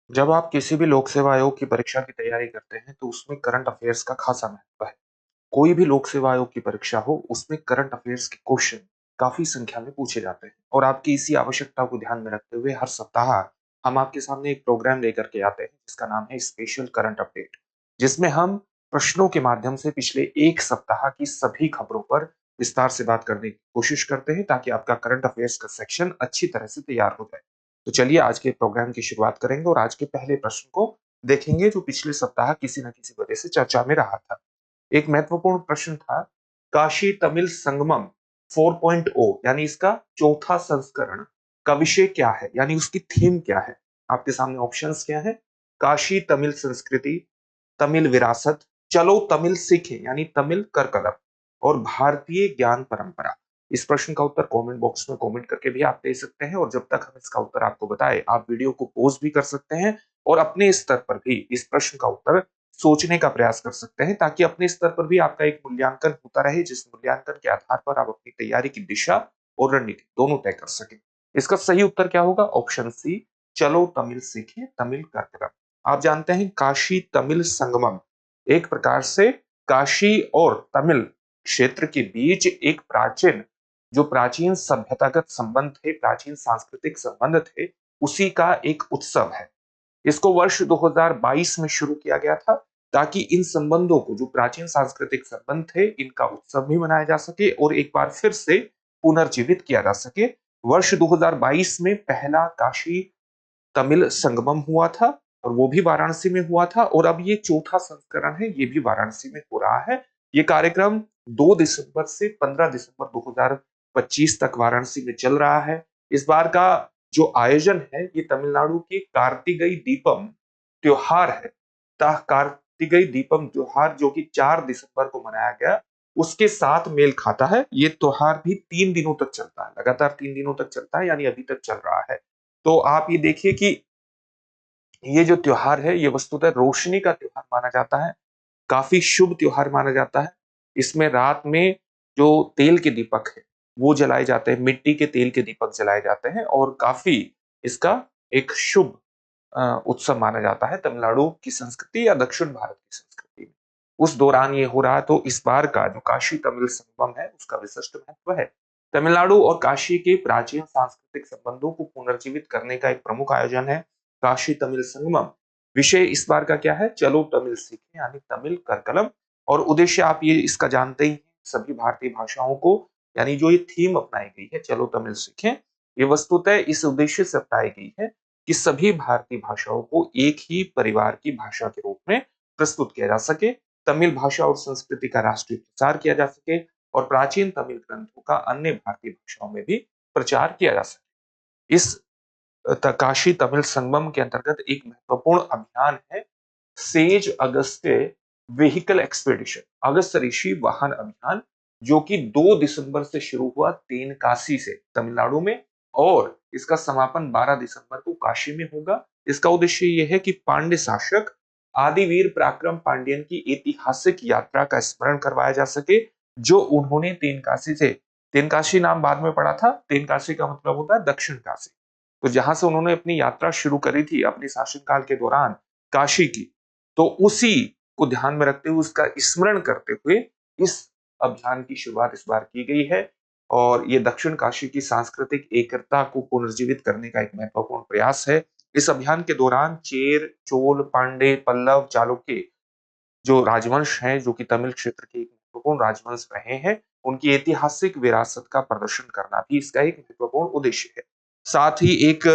जब आप किसी भी लोक सेवा आयोग की परीक्षा की तैयारी करते हैं, तो उसमें करंट अफेयर्स का खासा महत्व है। कोई भी लोक सेवा आयोग की परीक्षा हो, उसमें करंट अफेयर्स के क्वेश्चन काफी संख्या में पूछे जाते हैं और आपकी इसी आवश्यकता को ध्यान में रखते हुए हर सप्ताह हम आपके सामने एक प्रोग्राम लेकर के आते हैं, जिसका नाम है स्पेशल करंट अपडेट, जिसमें हम प्रश्नों के माध्यम से पिछले एक सप्ताह की सभी खबरों पर विस्तार से बात करने की कोशिश करते हैं, ताकि आपका करंट अफेयर्स का सेक्शन अच्छी तरह से तैयार हो जाए। तो चलिए आज के प्रोग्राम की शुरुआत करेंगे और आज के पहले प्रश्न को देखेंगे, जो पिछले सप्ताह किसी न किसी वजह से चर्चा में रहा था। एक महत्वपूर्ण प्रश्न था, काशी तमिल संगमम 4.0 यानी इसका चौथा संस्करण का विषय क्या है, यानी उसकी थीम क्या है। आपके सामने ऑप्शंस क्या है? काशी तमिल संस्कृति, तमिल विरासत, चलो तमिल सीखें यानी तमिल करकलम, और भारतीय ज्ञान परंपरा। इस प्रश्न का उत्तर कमेंट बॉक्स में कमेंट करके भी आप दे सकते हैं, और जब तक हम इसका उत्तर आपको बताएं, आप वीडियो को पॉज भी कर सकते हैं और अपने स्तर पर भी इस प्रश्न का उत्तर सोचने का प्रयास कर सकते हैं, ताकि अपने स्तर पर भी आपका एक मूल्यांकन होता रहे, जिस मूल्यांकन के आधार पर आप अपनी तैयारी की दिशा और रणनीति दोनों तय कर सकें। इसका सही उत्तर क्या होगा? ऑप्शन सी, चलो तमिल सीखें तमिल करकलम। आप जानते हैं काशी तमिल संगमम एक प्रकार से काशी और तमिल क्षेत्र के बीच एक प्राचीन सभ्यतागत संबंध थे, प्राचीन सांस्कृतिक संबंध थे, उसी का एक उत्सव है। इसको वर्ष 2022 में शुरू किया गया था, ताकि इन संबंधों को, जो प्राचीन सांस्कृतिक संबंध थे, इनका उत्सव भी मनाया जा सके और एक बार फिर से पुनर्जीवित किया जा सके। वर्ष 2022 में पहला काशी तमिल संगमम हुआ था, और वो भी वाराणसी में हुआ था, और अब ये चौथा संस्करण है, ये भी वाराणसी में हो रहा है। ये कार्यक्रम 2 दिसंबर से 15 दिसंबर 2025 तक वाराणसी में चल रहा है। इस बार का जो आयोजन है, ये तमिलनाडु के कार्तिकई दीपम त्योहार है। कार्तिकई दीपम त्योहार जो कि 4 दिसंबर को मनाया गया, उसके साथ मेल खाता है। ये त्योहार भी 3 दिनों तक चलता है, लगातार 3 दिनों तक चलता है, यानी अभी तक चल रहा है। तो आप ये देखिए कि ये जो त्योहार है, ये वस्तुतः रोशनी का त्योहार माना जाता है, काफी शुभ त्योहार माना जाता है। इसमें रात में जो तेल के दीपक है, वो जलाए जाते हैं, मिट्टी के तेल के दीपक जलाए जाते हैं, और काफी इसका एक शुभ उत्सव माना जाता है तमिलनाडु की संस्कृति या दक्षिण भारत की संस्कृति में। उस दौरान ये हो रहा, तो इस बार का जो काशी तमिल संगमम है, उसका विशिष्ट महत्व है। तमिलनाडु और काशी के प्राचीन सांस्कृतिक संबंधों को पुनर्जीवित करने का एक प्रमुख आयोजन है काशी तमिल संगमम। विषय इस बार का क्या है? चलो तमिल सीखें यानी तमिल करकलम। और उद्देश्य आप ये इसका जानते ही हैं, सभी भारतीय भाषाओं को, यानी जो ये थीम अपनाई गई है चलो तमिल सीखें, ये वस्तुतः इस उद्देश्य से अपनाई गई है कि सभी भारतीय भाषाओं को एक ही परिवार की भाषा के रूप में प्रस्तुत किया जा सके, तमिल भाषा और संस्कृति का राष्ट्रीय प्रचार किया जा सके, और प्राचीन तमिल ग्रंथों का अन्य भारतीय भाषाओं में भी प्रचार किया जा सके। इस काशी तमिल संगमम के अंतर्गत एक महत्वपूर्ण अभियान है सेज अगस्त्य व्हीकल एक्सपेडिशन, अगस्त ऋषि वाहन अभियान, जो कि 2 दिसंबर से शुरू हुआ तेनकासी से तमिलनाडु में, और इसका समापन 12 दिसंबर को काशी में होगा। इसका उद्देश्य यह है कि पांड्य शासक आदिवीर पराक्रम पांड्यन की ऐतिहासिक यात्रा का स्मरण करवाया जा सके, जो उन्होंने तेनकासी से, तेनकाशी नाम बाद में पड़ा था, तेनकाशी का मतलब होता है दक्षिण काशी, तो जहां से उन्होंने अपनी यात्रा शुरू करी थी अपने शासनकाल के दौरान काशी की, तो उसी को ध्यान में रखते हुए, उसका स्मरण करते हुए इस अभियान की शुरुआत इस बार की गई है। और ये दक्षिण काशी की सांस्कृतिक एकता को पुनर्जीवित करने का एक महत्वपूर्ण प्रयास है। इस अभियान के दौरान चेर, चोल, पांडे, पल्लव, चालुक्य जो राजवंश हैं, जो कि तमिल क्षेत्र के एक महत्वपूर्ण राजवंश रहे हैं, उनकी ऐतिहासिक विरासत का प्रदर्शन करना भी इसका एक महत्वपूर्ण उद्देश्य है। साथ ही एक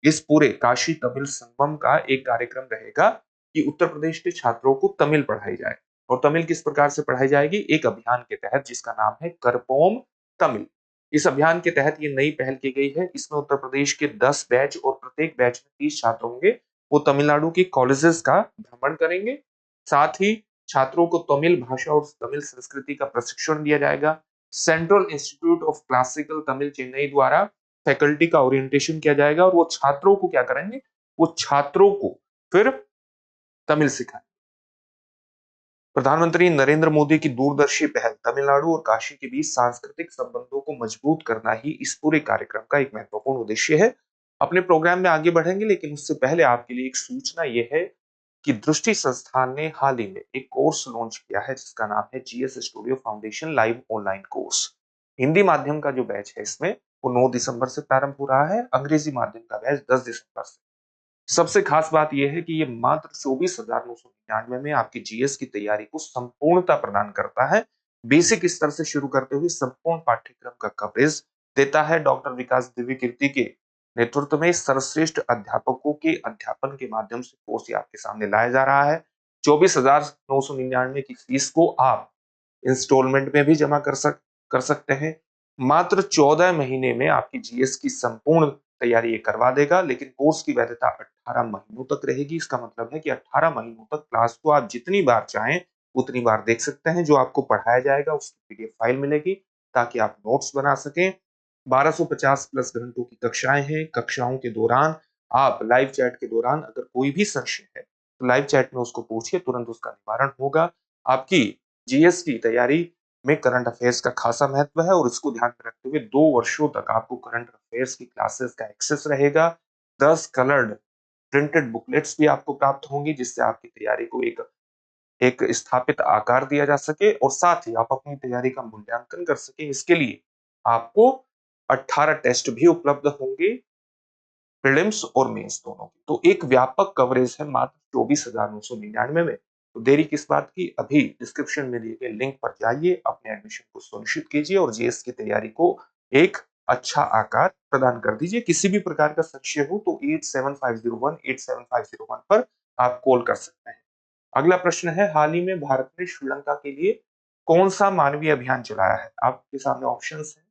इस पूरे काशी तमिल संगमम का एक कार्यक्रम रहेगा कि उत्तर प्रदेश के छात्रों को तमिल पढ़ाई जाए। और तमिल किस प्रकार से पढ़ाई जाएगी? एक अभियान के तहत, जिसका नाम है करपोम तमिल। इस अभियान के तहत ये नई पहल की गई है। इसमें उत्तर प्रदेश के 10 बैच और प्रत्येक बैच में 30 छात्र होंगे। वो तमिलनाडु के कॉलेजेस का भ्रमण करेंगे। साथ ही छात्रों को तमिल भाषा और तमिल संस्कृति का प्रशिक्षण दिया जाएगा। Central institute of classical Tamil Chennai द्वारा फैकल्टी का ओरिएंटेशन किया जाएगा, और वो छात्रों को क्या करेंगे? वो छात्रों को फिर तमिल सिखाएंगे। प्रधानमंत्री नरेंद्र मोदी की दूरदर्शी पहल तमिलनाडु और काशी के बीच सांस्कृतिक संबंधों को मजबूत करना ही इस पूरे कार्यक्रम का एक महत्वपूर्ण उद्देश्य है। अपने प्रोग्राम में आगे बढ़ेंगे, लेकिन उससे पहले आपके लिए एक सूचना ये है कि दृष्टि संस्थान ने हाल ही में एक कोर्स लॉन्च किया है जिसका नाम है GS studio foundation live online course. Hindi माध्यम का जो बैच है इसमें वो 9 दिसंबर से प्रारंभ हो रहा है, अंग्रेजी माध्यम का बैच 10 दिसंबर से। सबसे खास बात यह है कि ये मात्र 24,999 में आपकी जीएस की तैयारी को संपूर्णता प्रदान करता है। बेसिक स्तर से शुरू करते हुए संपूर्ण पाठ्यक्रम का कवरेज देता है। डॉक्टर विकास दिव्यकीर्ति के नेतृत्व में सर्वश्रेष्ठ अध्यापकों के अध्यापन के माध्यम से कोर्स ये आपके सामने लाया जा रहा है। 24,999 की फीस को आप इंस्टॉलमेंट में भी जमा कर सकते हैं। मात्र 14 महीने में आपकी जीएस की संपूर्ण तैयारी ये करवा देगा, लेकिन कोर्स की वैधता 18 महीनों तक रहेगी। इसका मतलब है कि 18 महीनों तक क्लास को आप जितनी बार चाहें उतनी बार देख सकते हैं। जो आपको पढ़ाया जाएगा उसकी पीडीएफ फाइल मिलेगी ताकि आप नोट्स बना सकें। 1250 प्लस घंटों की कक्षाएं हैं। कक्षाओं के दौरान आप लाइव चैट के दौरान अगर कोई भी संशय है तो लाइव चैट में उसको पूछिए, तुरंत उसका निवारण होगा। आपकी जीएस की तैयारी में करंट अफेयर्स का खासा महत्व है और इसको ध्यान में रखते हुए 2 वर्षों तक आपको करंट अफेयर्स की क्लासेस का एक्सेस रहेगा। 10 कलर्ड प्रिंटेड बुकलेट्स भी आपको प्राप्त होंगी जिससे आपकी तैयारी को एक एक स्थापित आकार दिया जा सके और साथ ही आप अपनी तैयारी का मूल्यांकन कर सके। इसके लिए आपको 18 टेस्ट भी उपलब्ध होंगे, प्रीलिम्स और मेंस दोनों की। तो एक व्यापक कवरेज है मात्र 24,999 में। तो देरी किस बात की, अभी डिस्क्रिप्शन में दिए गए लिंक पर जाइए, अपने एडमिशन को सुनिश्चित कीजिए और जीएस की तैयारी को एक अच्छा आकार प्रदान कर दीजिए। किसी भी प्रकार का संशय हो तो 8750187501 पर आप कॉल कर सकते हैं। अगला प्रश्न है, हाल ही में भारत ने श्रीलंका के लिए कौन सा मानवीय अभियान चलाया है? आपके सामने ऑप्शंस हैं।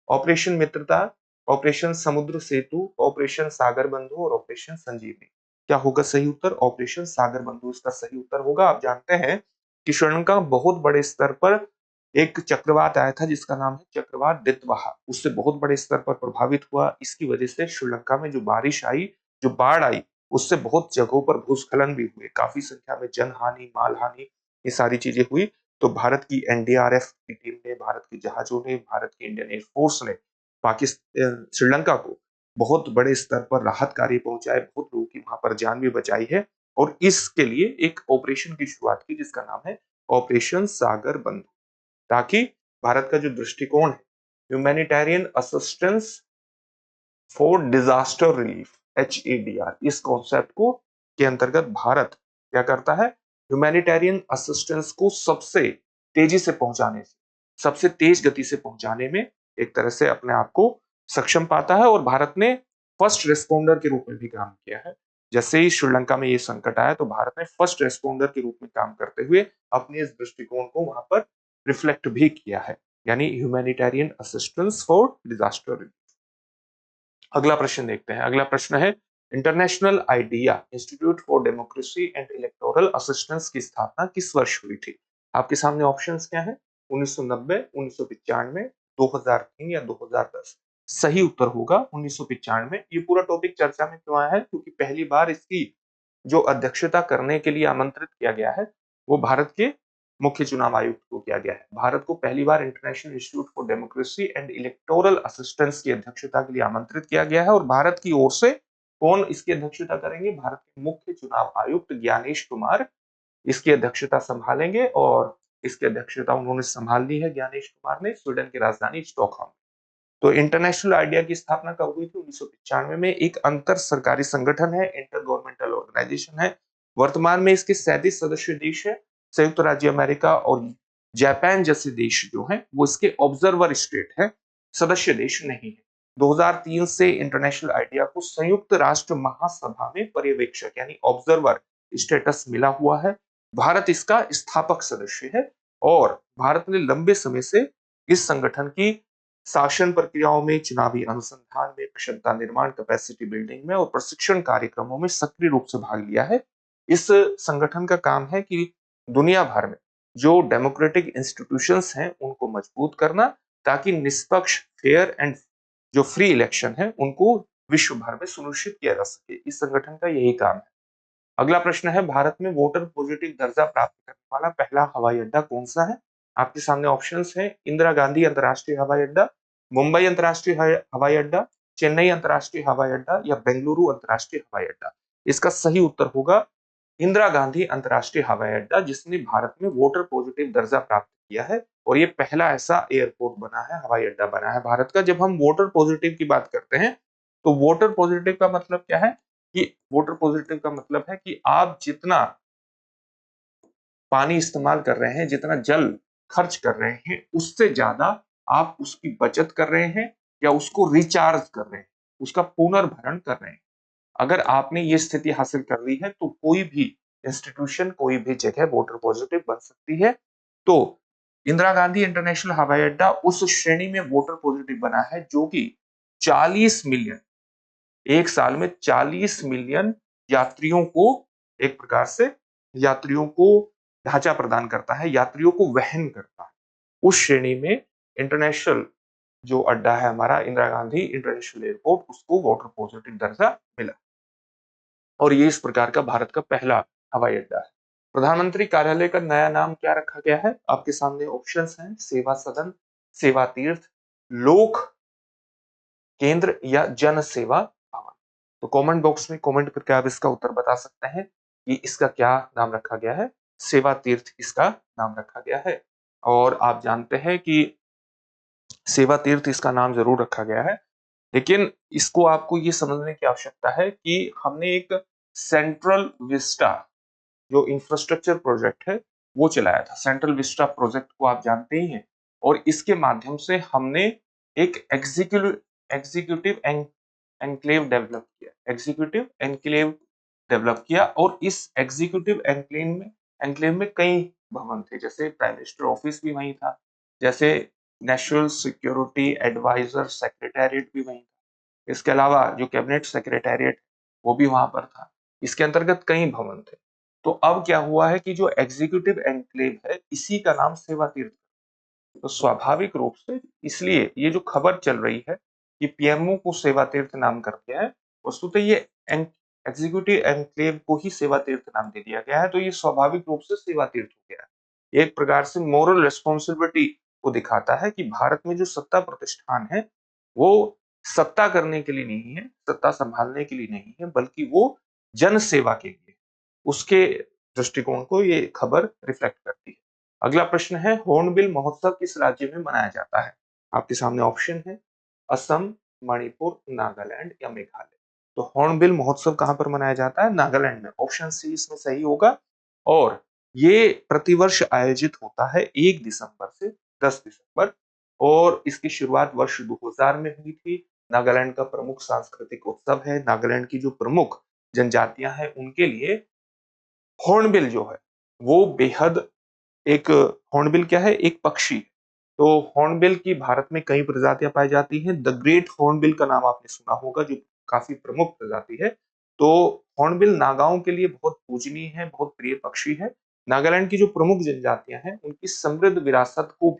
ऑपरेशन मित्रता, ऑपरेशन समुद्र सेतु, ऑपरेशन सागर बंधु और ऑपरेशन संजीवनी। क्या होगा सही उत्तर? ऑपरेशन सागर बंधु इसका सही उत्तर होगा। आप जानते हैं कि श्रीलंका बहुत बड़े स्तर पर एक चक्रवात आया था जिसका नाम है चक्रवात दितवाहा, उससे बहुत बड़े स्तर पर प्रभावित हुआ। इसकी वजह से श्रीलंका में जो बारिश आई, जो बाढ़ आई, उससे बहुत जगहों पर भूस्खलन भी हुए, काफी संख्या में जनहानि, मालहानि, ये सारी चीजें हुई। तो भारत की एनडीआरएफ की टीम ने, भारत के जहाजों ने, भारत की इंडियन एयरफोर्स ने पाकिस्तान श्रीलंका को बहुत बड़े स्तर पर राहत कार्य पहुंचाए, बहुत लोगों की वहां पर जान भी बचाई है और इसके लिए एक ऑपरेशन की शुरुआत की जिसका नाम है ऑपरेशन सागर बंधु, ताकि भारत का जो दृष्टिकोण है humanitarian assistance for disaster relief, HADR, इस कॉन्सेप्ट को के अंतर्गत भारत क्या करता है, ह्यूमैनिटेरियन असिस्टेंस को सबसे तेजी से पहुंचाने, सबसे तेज गति से पहुंचाने में एक तरह से अपने आप को सक्षम पाता है और भारत ने फर्स्ट रेस्पॉन्डर के रूप में भी काम किया है। जैसे ही श्रीलंका में ये संकट आया तो भारत ने फर्स्ट रेस्पॉन्डर के रूप में काम करते हुए अपने इस दृष्टिकोण को वहां पर रिफ्लेक्ट भी किया है, यानी humanitarian assistance for disaster relief. अगला प्रश्न देखते हैं। अगला प्रश्न है, international idea institute for democracy and electoral assistance की स्थापना किस वर्ष हुई थी? आपके सामने ऑप्शंस क्या हैं? 1990, 1995, 2003 या 2010। सही उत्तर होगा 1995। ये पूरा टॉपिक चर्चा में क्यों आया है? क्योंकि पहली बार इसकी जो अध्यक्षता करने के लिए आमंत्रित किया गया है वो भारत के मुख्य चुनाव आयुक्त को किया गया है। भारत को पहली बार international institute for democracy and electoral assistance की अध्यक्षता के लिए आमंत्रित किया गया है और भारत की ओर से कौन इसकी अध्यक्षता करेंगे? भारत के मुख्य चुनाव आयुक्त ज्ञानेश कुमार इसकी अध्यक्षता संभालेंगे और इसकी अध्यक्षता उन्होंने संभाल ली है ज्ञानेश कुमार ने, स्वीडन की राजधानी स्टॉकहोम। तो इंटरनेशनल आइडिया की स्थापना कब हुई थी? 1995 में। एक अंतर सरकारी संगठन है, इंटर गवर्नमेंटल ऑर्गेनाइजेशन है। वर्तमान में इसके 37 सदस्य देश है। संयुक्त राज्य अमेरिका और जापान जैसे देश जो हैं वो इसके ऑब्जर्वर स्टेट है, सदस्य देश नहीं है। 2003 से इंटरनेशनल आइडिया को संयुक्त राष्ट्र महासभा में पर्यवेक्षक यानी ऑब्जर्वर स्टेटस मिला हुआ है। भारत इसका स्थापक सदस्य है और भारत ने लंबे समय से इस संगठन की शासन प्रक्रियाओं में, चुनावी अनुसंधान में, क्षमता निर्माण, कैपेसिटी बिल्डिंग में और प्रशिक्षण कार्यक्रमों में सक्रिय रूप से भाग लिया है। इस संगठन का काम है कि दुनिया भर में जो डेमोक्रेटिक इंस्टीट्यूशंस हैं उनको मजबूत करना, ताकि निष्पक्ष, फेयर एंड जो फ्री इलेक्शन है उनको विश्व भर में सुनिश्चित किया जा सके। इस संगठन का यही काम है। अगला प्रश्न है, भारत में वोटर पॉजिटिव दर्जा प्राप्त करने वाला पहला हवाई अड्डा कौन सा है? आपके सामने ऑप्शंस हैं, इंदिरा गांधी अंतर्राष्ट्रीय हवाई अड्डा, मुंबई अंतर्राष्ट्रीय हवाई अड्डा, चेन्नई अंतर्राष्ट्रीय हवाई अड्डा या बेंगलुरु अंतर्राष्ट्रीय हवाई अड्डा? इसका सही उत्तर होगा इंदिरा गांधी अंतर्राष्ट्रीय हवाई अड्डा, जिसने भारत में वाटर पॉजिटिव दर्जा प्राप्त किया है और ये पहला ऐसा एयरपोर्ट बना है, हवाई अड्डा बना है भारत का। जब हम वाटर पॉजिटिव की बात करते हैं तो वाटर पॉजिटिव का मतलब क्या है कि वाटर पॉजिटिव का मतलब है कि आप जितना पानी इस्तेमाल कर रहे हैं, जितना जल खर्च कर रहे हैं, उससे ज्यादा आप उसकी बचत कर रहे हैं या उसको रिचार्ज कर रहे हैं, उसका पुनर्भरण कर रहे हैं। अगर आपने ये स्थिति हासिल कर ली है तो कोई भी इंस्टीट्यूशन, कोई भी जगह वाटर पॉजिटिव बन सकती है। तो इंदिरा गांधी इंटरनेशनल हवाई अड्डा उस श्रेणी में वाटर पॉजिटिव बना है जो कि 40 मिलियन, एक साल में 40 मिलियन यात्रियों को एक प्रकार से यात्रियों को ढांचा प्रदान करता है, यात्रियों को वहन करता है। उस श्रेणी में इंटरनेशनल जो अड्डा है हमारा इंदिरा गांधी इंटरनेशनल एयरपोर्ट, उसको वाटर पॉजिटिव दर्जा मिला और ये इस प्रकार का भारत का पहला हवाई अड्डा है। प्रधानमंत्री कार्यालय का नया नाम क्या रखा गया है? आपके सामने ऑप्शंस हैं, सेवा सदन, सेवा तीर्थ, लोक केंद्र या जन सेवा भवन। तो कमेंट बॉक्स में कमेंट करके आप इसका उत्तर बता सकते हैं कि इसका क्या नाम रखा गया है। सेवा तीर्थ इसका नाम रखा गया है और आप जानते हैं कि सेवा तीर्थ इसका नाम जरूर रखा गया है, लेकिन इसको आपको ये समझने की आवश्यकता है कि हमने एक सेंट्रल विस्टा जो इंफ्रास्ट्रक्चर प्रोजेक्ट है वो चलाया था। सेंट्रल विस्टा प्रोजेक्ट को आप जानते ही हैं और इसके माध्यम से हमने एक एग्जीक्यूटिव एनक्लेव डेवलप किया, एग्जीक्यूटिव एनक्लेव डेवलप किया और इस एग्जीक्यूटिव एनक्लेव में कई भवन थे, जैसे प्राइम मिनिस्टर ऑफिस भी वहीं था, जैसे नेशनल सिक्योरिटी एडवाइजर सेक्रेटेरिएट भी वहीं था, इसके अलावा जो कैबिनेट सेक्रेटेरिएट वो भी वहां पर था। इसके अंतर्गत कई भवन थे। तो अब क्या हुआ है कि जो एग्जीक्यूटिव एनक्लेव है इसी का नाम सेवा तीर्थ। तो स्वाभाविक रूप से इसलिए ये जो खबर चल रही है कि पीएमओ को सेवा तीर्थ नाम कर दिया है, वस्तुतः ये एग्जीक्यूटिव एनक्लेव को ही सेवा तीर्थ नाम दे दिया गया है, तो ये स्वाभाविक रूप से सेवा तीर्थ हो गया है। एक प्रकार से मोरल रिस्पॉन्सिबिलिटी को दिखाता है कि भारत में जो सत्ता प्रतिष्ठान है वो सत्ता करने के लिए नहीं है, सत्ता संभालने के लिए नहीं है, बल्कि वो जन सेवा के लिए, उसके दृष्टिकोण को ये खबर रिफ्लेक्ट करती है। अगला प्रश्न है, हॉर्नबिल महोत्सव किस राज्य में मनाया जाता है? आपके सामने ऑप्शन है, असम, मणिपुर, नागालैंड या मेघालय। तो हॉर्नबिल महोत्सव कहां पर मनाया जाता है? नागालैंड में। ऑप्शन सी इसमें सही होगा और ये प्रतिवर्ष आयोजित होता है 1 दिसंबर से 10 दिसंबर और इसकी शुरुआत वर्ष 2000 में हुई थी। नागालैंड का प्रमुख सांस्कृतिक उत्सव है। नागालैंड की जो प्रमुख जनजातियां हैं उनके लिए हॉर्नबिल जो है वो बेहद एक हॉर्नबिल क्या है? एक पक्षी। तो हॉर्नबिल की भारत में कई प्रजातियां पाई जाती हैं। द ग्रेट हॉर्नबिल का नाम आपने सुना होगा जो काफी प्रमुख प्रजाति है। तो हॉर्नबिल नागाओं के लिए बहुत पूजनीय है, बहुत प्रिय पक्षी है। नागालैंड की जो प्रमुख जनजातियां हैं उनकी समृद्ध विरासत को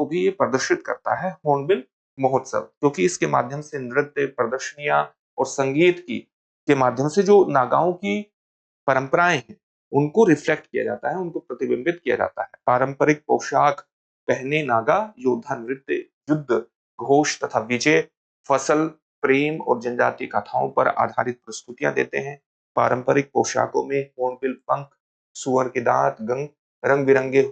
भी ये प्रदर्शित करता है हॉर्नबिल महोत्सव, क्योंकि इसके माध्यम से नृत्य प्रदर्शनियां और संगीत की के माध्यम से जो नागाओं की परंपराएं हैं उनको रिफ्लेक्ट किया जाता है, उनको प्रतिबिंबित किया जाता है। पारंपरिक पोशाक पहने नागा योद्धा नृत्य, युद्ध घोष तथा विजय, फसल, प्रेम और जनजातीय कथाओं पर आधारित प्रस्तुतियां देते हैं। पारंपरिक पोशाकों में हॉर्नबिल पंख, सुअर के दांत, रंग बिरंगे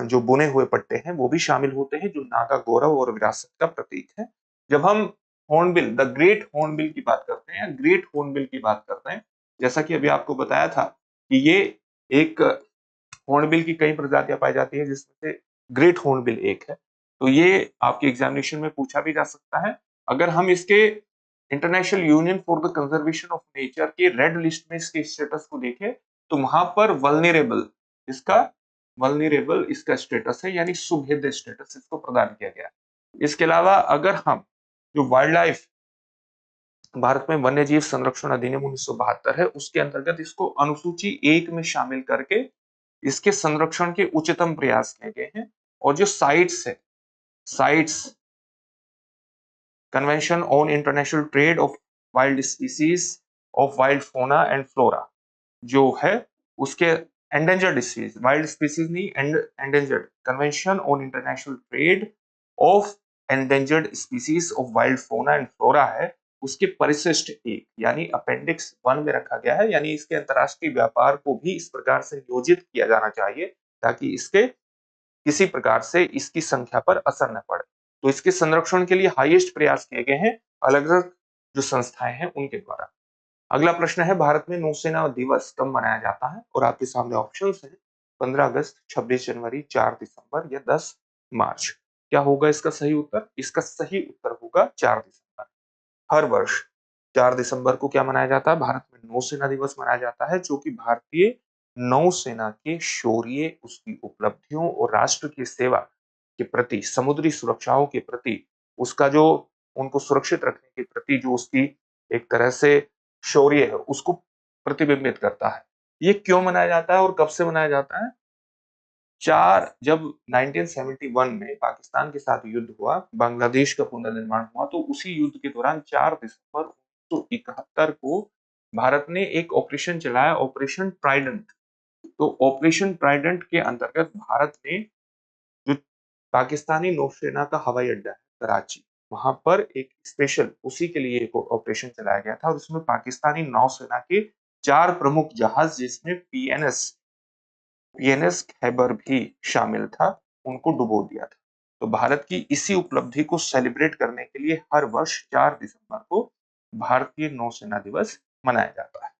जो बुने हुए पट्टे हैं वो भी शामिल होते हैं, जो नागा गौरव और विरासत का प्रतीक है। जब हम हॉर्नबिल, द ग्रेट हॉर्नबिल की बात करते हैं, ग्रेट हॉर्नबिल की बात करते हैं, जैसा कि अभी आपको बताया था कि ये एक हॉर्नबिल की कई प्रजातियां पाई जाती है जिसमें से ग्रेट हॉर्नबिल एक है। तो ये आपके एग्जामिनेशन में पूछा भी जा सकता है। अगर हम इसके international union for the conservation of nature के रेड लिस्ट में इसके स्टेटस को देखें तो वहां पर वल्नरेबल इसका स्टेटस है, यानी सुभेद्य स्टेटस इसको प्रदान किया गया। इसके अलावा अगर हम जो वाइल्ड लाइफ भारत में वन्य जीव संरक्षण अधिनियम 1972 है उसके अंतर्गत इसको अनुसूची 1 में शामिल करके इसके संरक्षण के उच्चतम प्रयास किए गए हैं। और जो sites convention on international trade off wild species of wild फोना एंड फ्लोरा जो है उसके एंडेंजर्ड स्पीसीज, वाइल्ड स्पीसीज नहीं, endangered, convention on international trade off endangered species of wild फोना एंड फ्लोरा है, उसके परिशिष्ट एक यानी अपेंडिक्स 1 में रखा गया है। यानी इसके अंतर्राष्ट्रीय व्यापार को भी इस प्रकार से नियोजित किया जाना चाहिए ताकि इसके किसी प्रकार से इसकी संख्या पर असर न पड़े। तो इसके संरक्षण के लिए हाईएस्ट प्रयास किए गए हैं अलग अलग जो संस्थाएं हैं उनके द्वारा। अगला प्रश्न है, भारत में नौसेना दिवस कब मनाया जाता है? और आपके सामने ऑप्शंस हैं 15 अगस्त, 26 जनवरी, 4 दिसंबर या 10 मार्च। क्या होगा इसका सही उत्तर? इसका सही उत्तर होगा 4 दिसंबर। हर वर्ष 4 दिसंबर को क्या मनाया जाता है? भारत में नौसेना दिवस मनाया जाता है, जो कि भारतीय नौसेना के शौर्य, उसकी उपलब्धियों और राष्ट्र की सेवा के प्रति, समुद्री सुरक्षाओं के प्रति, उसका जो उनको सुरक्षित रखने के प्रति जो उसकी एक तरह से शौर्य है, उसको प्रतिबिंबित करता है। ये क्यों मनाया जाता है और कब से मनाया जाता है? जब 1971 में पाकिस्तान के साथ युद्ध हुआ, बांग्लादेश का पुनर्निर्माण हुआ, तो उसी युद्ध के दौरान 4 दिसंबर 1971 को भारत ने एक ऑपरेशन चलाया, ऑपरेशन ट्राइडेंट। तो ऑपरेशन ट्राइडेंट के अंतर्गत भारत ने जो पाकिस्तानी नौसेना का हवाई अड्डा है कराची, वहां पर एक स्पेशल उसी के लिए एक ऑपरेशन चलाया गया था और उसमें पाकिस्तानी नौसेना के 4 प्रमुख जहाज जिसमें पीएनएस खैबर भी शामिल था, उनको डुबो दिया था। तो भारत की इसी उपलब्धि को सेलिब्रेट करने के लिए हर वर्ष 4 दिसंबर को भारतीय नौसेना दिवस मनाया जाता है।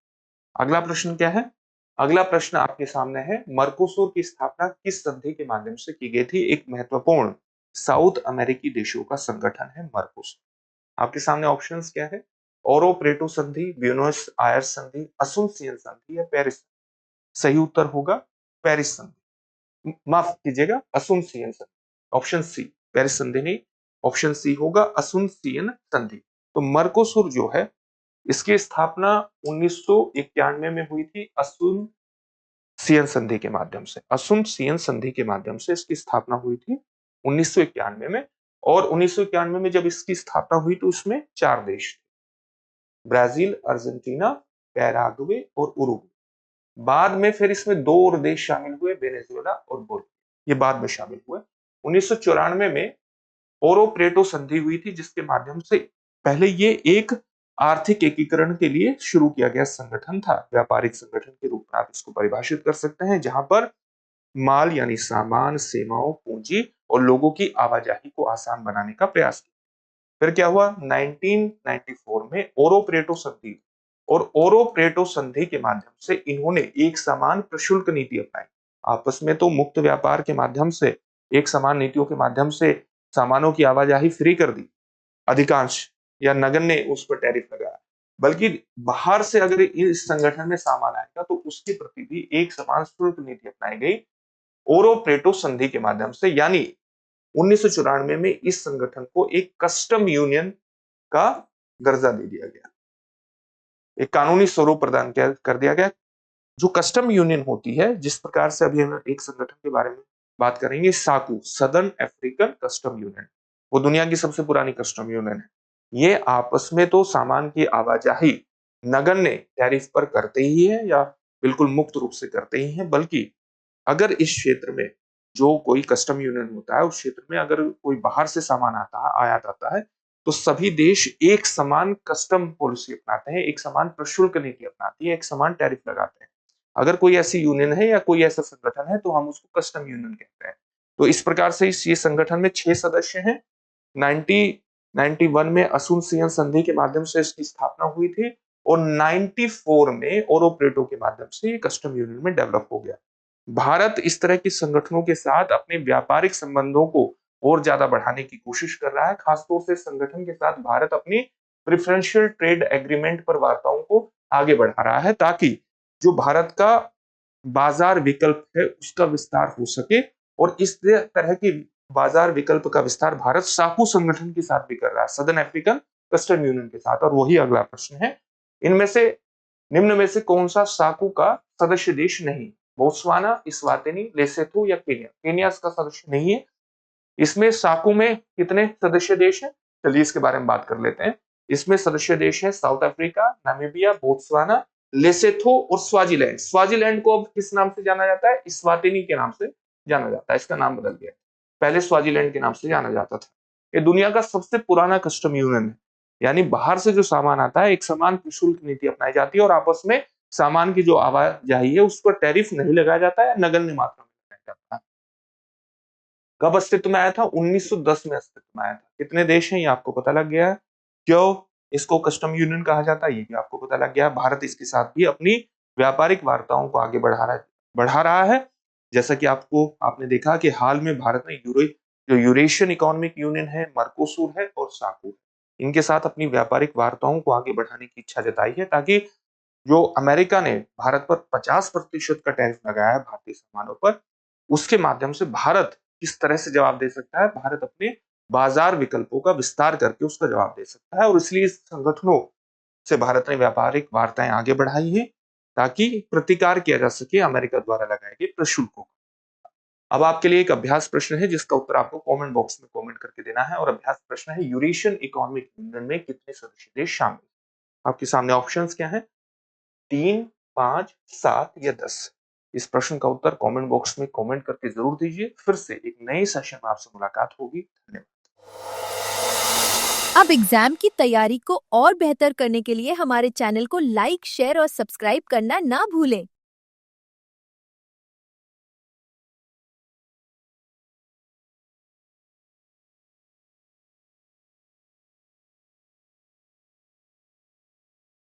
अगला प्रश्न क्या है? अगला प्रश्न आपके सामने है, मर्कोसुर की स्थापना किस संधि के माध्यम से की गई थी? एक महत्वपूर्ण साउथ अमेरिकी देशों का संगठन है मर्कोसुर। आपके सामने ऑप्शंस क्या है? ओरो प्रेटो संधि, ब्यूनोस आयर्स संधि, असुनसियन संधि या पेरिस। सही उत्तर होगा पेरिस संधि। माफ कीजिएगा, असुनसियन संधि। ऑप्शन सी, पेरिस संधि नहीं, ऑप्शन सी होगा असुनसियन संधि। तो मर्कोसुर जो है इसकी स्थापना 1991 में हुई थी असुनसियन संधि के माध्यम से। असुनसियन संधि के माध्यम से इसकी स्थापना हुई थी 1991 में। और 1991 में जब इसकी स्थापना हुई तो उसमें 4 देश थे, ब्राजील, अर्जेंटीना, पैराग्वे और उरुग्वे। बाद में फिर इसमें 2 और देश शामिल हुए, वेनेजुएला और बोलिविया, ये बाद में शामिल हुए। 1994 में ओरो प्रेटो संधि हुई थी, जिसके माध्यम से पहले ये एक आर्थिक एकीकरण के लिए शुरू किया गया संगठन था, व्यापारिक संगठन के रूप में आप इसको परिभाषित कर सकते हैं, जहां पर माल यानी सामान, सेवाओं, पूंजी और लोगों की आवाजाही को आसान बनाने का प्रयास किया। फिर क्या हुआ? 1994 में ओरो प्रेटो संधि, और ओरो प्रेटो संधि के माध्यम से इन्होंने एक समान प्रशुल्क नीति अपनाई। आपस में तो मुक्त व्यापार के माध्यम से, एक समान नीतियों के माध्यम से सामानों की आवाजाही फ्री कर दी अधिकांश, या नगण्य उस पर टैरिफ लगाया, बल्कि बाहर से अगर इस संगठन में सामान आएगा तो उसके प्रति भी एक समान शुल्क नीति अपनाई गई ओरो प्रेटो संधि के माध्यम से। यानी 1994 में इस संगठन को एक कस्टम यूनियन का दर्जा दे दिया गया, एक कानूनी स्वरूप प्रदान कर दिया गया। जो कस्टम यूनियन होती है, जिस प्रकार से अभी हम एक संगठन के बारे में बात करेंगे, साकू, सदर्न अफ्रीकन कस्टम यूनियन, वो दुनिया की सबसे पुरानी कस्टम यूनियन है। ये आपस में तो सामान की आवाजाही नगण्य टैरिफ पर करते ही है या बिल्कुल मुक्त रूप से करते ही हैं, बल्कि अगर इस क्षेत्र में जो कोई कस्टम यूनियन होता है, उस क्षेत्र में अगर कोई बाहर से सामान आता है, आयात आता है, तो सभी देश एक समान कस्टम पॉलिसी अपनाते हैं, एक समान प्रशुल्क नीति अपनाती है, एक समान टैरिफ लगाते हैं। अगर कोई ऐसी यूनियन है या कोई ऐसा संगठन है तो हम उसको कस्टम यूनियन कहते हैं। तो इस प्रकार से ये संगठन में 6 सदस्य हैं। 1991 में असुनसियन संधि के माध्यम से इसकी स्थापना हुई थी और 94 में ओरो प्रेटो के माध्यम से ये कस्टम यूनियन में डेवलप हो गया। भारत इस तरह के संगठनों के साथ अपने व्यापारिक संबंधों को और ज्यादा बढ़ाने की कोशिश कर रहा है। खासतौर से संगठन के साथ भारत अपनी प्रेफरेंशियल ट्रेड एग्रीमेंट पर वार्ताओं को आगे बढ़ा रहा है, ताकि जो भारत का बाजार विकल्प है उसका विस्तार हो सके। और इस तरह की बाजार विकल्प का विस्तार भारत साकू संगठन के साथ भी कर रहा है, सदर्न अफ्रीकन कस्टम यूनियन के साथ। और वही अगला प्रश्न है, इनमें से निम्न में से कौन सा साकू का सदस्य देश नहीं? बोत्सवाना, इस्वातिनी, लेसोथो या केन्या? केन्या इसका सदस्य नहीं है। इसमें साकू में कितने सदस्य देश हैं? चलिए इसके बारे में बात कर लेते हैं। इसमें सदस्य देश है south Africa, Namibia, Botswana, Lesotho और स्वाजीलैंड। स्वाजीलैंड को अब किस नाम से जाना जाता है? इस्वातिनी के नाम से जाना जाता है, इसका नाम बदल गया, पहले स्वाजीलैंड के नाम से जाना जाता था। ये दुनिया का सबसे पुराना कस्टम यूनियन है। यानी बाहर से जो सामान आता है, एक समान प्रशुल्क नीति अपनाई जाती है और आपस में सामान की जो आवाजाही है, उस पर टैरिफ नहीं लगाया जाता है, नगण्य मात्रा में लगाया जाता है। कब अस्तित्व में आया था? 1910 में अस्तित्व में आया था। कितने देश हैं, ये आपको पता लग गया है। क्यों इसको कस्टम यूनियन कहा जाता है, ये भी आपको पता लग गया है। भारत इसके साथ भी अपनी व्यापारिक वार्ताओं को आगे बढ़ा रहा है। जैसा कि आपने देखा कि हाल में भारत ने जो यूरेशियन इकोनॉमिक यूनियन है, मर्कोसुर है और सार्क है, इनके साथ अपनी व्यापारिक वार्ताओं को आगे बढ़ाने की इच्छा जताई है, ताकि जो अमेरिका ने भारत पर 50% का टैरिफ लगाया है भारतीय सामानों पर, उसके माध्यम से भारत किस तरह से जवाब दे सकता है, भारत अपने बाजार विकल्पों का विस्तार करके उसका जवाब दे सकता है। और इसलिए इस संगठनों से भारत ने व्यापारिक वार्ताएं आगे बढ़ाई हैं, ताकि प्रतिकार किया जा सके अमेरिका द्वारा लगाए गए प्रशुल्कों। अब आपके लिए एक अभ्यास प्रश्न है, जिसका उत्तर आपको कमेंट बॉक्स में कमेंट करके देना है। और अभ्यास प्रश्न है, यूरेशियन इकोनॉमिक यूनियन में कितने सदस्य देश शामिल हैं? आपके सामने ऑप्शंस क्या हैं? 3, 5, 7 या 10। इस प्रश्न का उत्तर कमेंट बॉक्स में कमेंट करके जरूर दीजिए। फिर से एक नए सेशन में आपसे मुलाकात होगी। धन्यवाद। अब एग्जाम की तैयारी को और बेहतर करने के लिए हमारे चैनल को लाइक, शेयर और सब्सक्राइब करना ना भूलें।